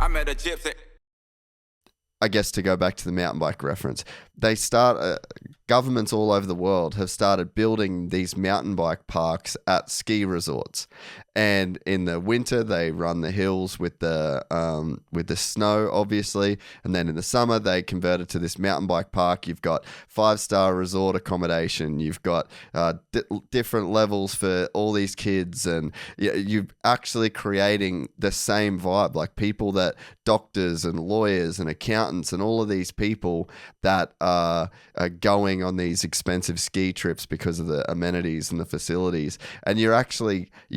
I met a gypsy. I guess to go back to the mountain bike reference, governments all over the world have started building these mountain bike parks at ski resorts, and in the winter they run the hills with the snow, obviously, and then in the summer they convert it to this mountain bike park. You've got 5-star resort accommodation, you've got different levels for all these kids, and you're actually creating the same vibe, like people that doctors and lawyers and accountants and all of these people that are going on these expensive ski trips because of the amenities and the facilities, and you're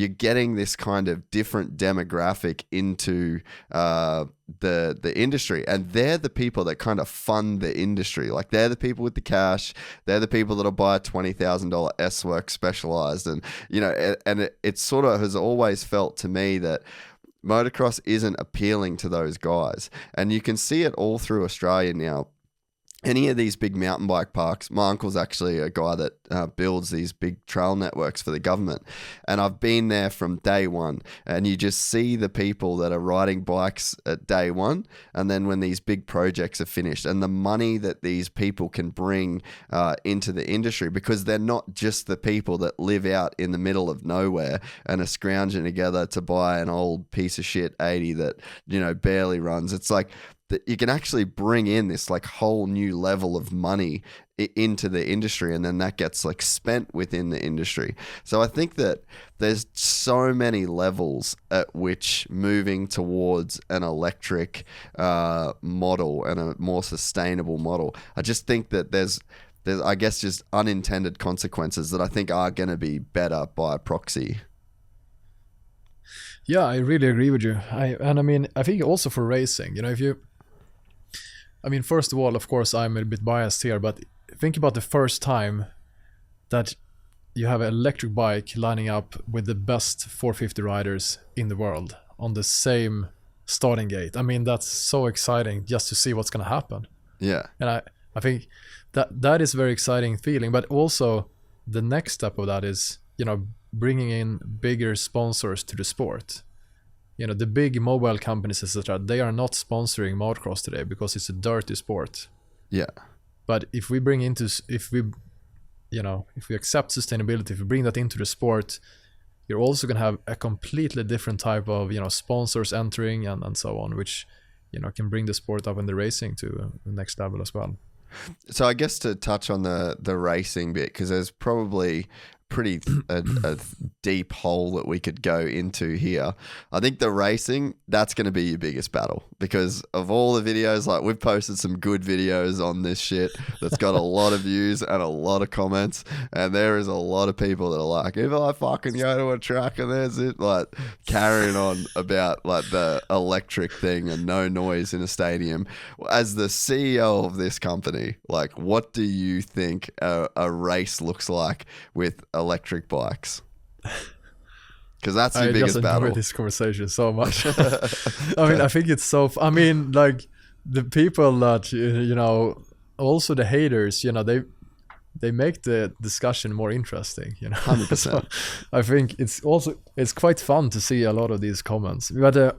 getting this kind of different demographic into the industry, and they're the people that kind of fund the industry. Like, they're the people with the cash, they're the people that'll buy a $20,000 S-Work Specialized, and it sort of has always felt to me that motocross isn't appealing to those guys, and you can see it all through Australia now. Any of these big mountain bike parks, my uncle's actually a guy that builds these big trail networks for the government, and I've been there from day one, and you just see the people that are riding bikes at day one, and then when these big projects are finished, and the money that these people can bring into the industry, because they're not just the people that live out in the middle of nowhere and are scrounging together to buy an old piece of shit 80 that barely runs. It's like that you can actually bring in this like whole new level of money into the industry, and then that gets like spent within the industry. So I think that there's so many levels at which moving towards an electric model and a more sustainable model, I just think that there's I guess just unintended consequences that I think are going to be better by proxy. Yeah, I really agree with you. I think also for racing, first of all, of course, I'm a bit biased here, but think about the first time that you have an electric bike lining up with the best 450 riders in the world on the same starting gate. That's so exciting just to see what's going to happen. Yeah. And I think that is a very exciting feeling, but also the next step of that is, bringing in bigger sponsors to the sport. The big mobile companies, etc., they are not sponsoring motocross today because it's a dirty sport. Yeah. But if we accept sustainability, if we bring that into the sport, you're also going to have a completely different type of, sponsors entering and so on, which, can bring the sport up in the racing to the next level as well. So I guess to touch on the racing bit, because there's probably a deep hole that we could go into here. I think the racing, that's going to be your biggest battle, because of all the videos, like we've posted some good videos on this shit that's got a lot of views and a lot of comments, and there is a lot of people that are like, if I fucking go to a track and there's it, like carrying on about like the electric thing and no noise in a stadium. As the CEO of this company, like, what do you think a race looks like with electric bikes? Because that's your biggest battle. I enjoy this conversation so much. I think it's so like the people that also the haters, they make the discussion more interesting, 100%. So I think it's quite fun to see a lot of these comments, but there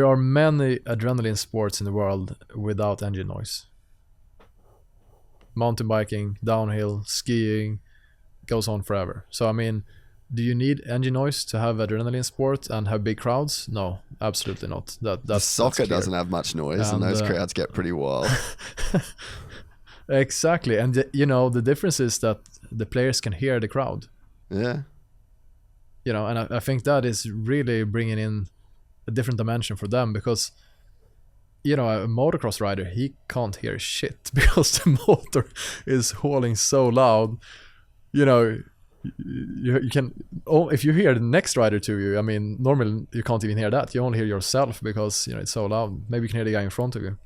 are many adrenaline sports in the world without engine noise. Mountain biking, downhill, skiing, goes on forever. So do you need engine noise to have adrenaline sport and have big crowds? No, absolutely not. Soccer doesn't have much noise, and those crowds get pretty wild. Exactly, and the difference is that the players can hear the crowd. Yeah. And I think that is really bringing in a different dimension for them, because a motocross rider, he can't hear shit because the motor is hauling so loud. You can, if you hear the next rider to you, normally you can't even hear that. You only hear yourself because it's so loud. Maybe you can hear the guy in front of you.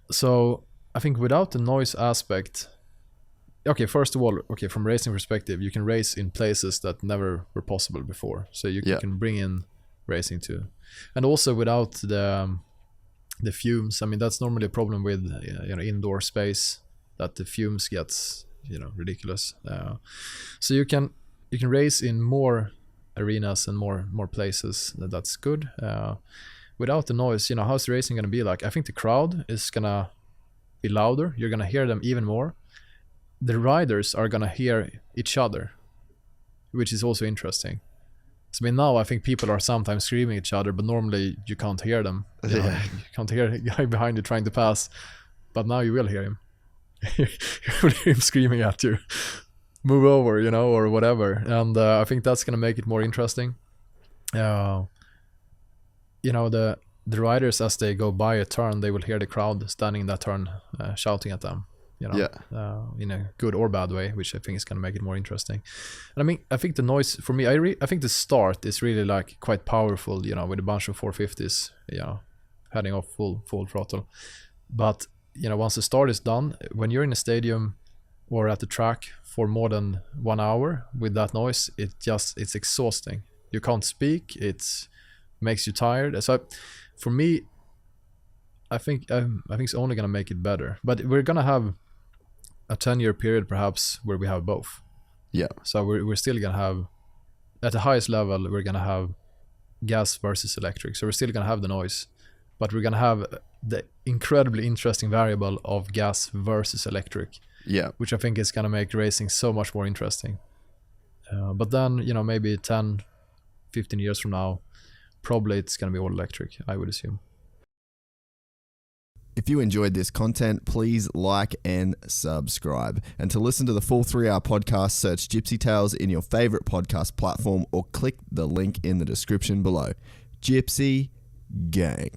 So I think without the noise aspect, first of all, from racing perspective, you can race in places that never were possible before. So you can bring in racing too. And also without the fumes, that's normally a problem with indoor space, that the fumes gets ridiculous. So you can race in more arenas and more places. That's good. Without the noise, how's the racing going to be like? I think the crowd is going to be louder. You're going to hear them even more. The riders are going to hear each other, which is also interesting. So now I think people are sometimes screaming at each other, but normally you can't hear them. You can't hear a guy behind you trying to pass, but now you will hear him. You will hear him screaming at you, move over, or whatever. And I think that's going to make it more interesting. The riders, as they go by a turn, they will hear the crowd standing in that turn shouting at them. In a good or bad way, which I think is going to make it more interesting. And I think the noise for me, I think the start is really like quite powerful, with a bunch of 450s, heading off full throttle. But once the start is done, when you're in a stadium or at the track for more than 1 hour with that noise, it's exhausting. You can't speak. It makes you tired. So for me, I think it's only going to make it better. But we're going to have a 10-year period perhaps where we have both. Yeah. So we're still going to have, at the highest level, we're going to have gas versus electric. So we're still going to have the noise, but we're going to have the incredibly interesting variable of gas versus electric. Yeah. Which I think is going to make racing so much more interesting. But then, maybe 10, 15 years from now, probably it's going to be all electric, I would assume. If you enjoyed this content, please like and subscribe. And to listen to the full 3-hour podcast, search Gypsy Tales in your favorite podcast platform or click the link in the description below. Gypsy Gang.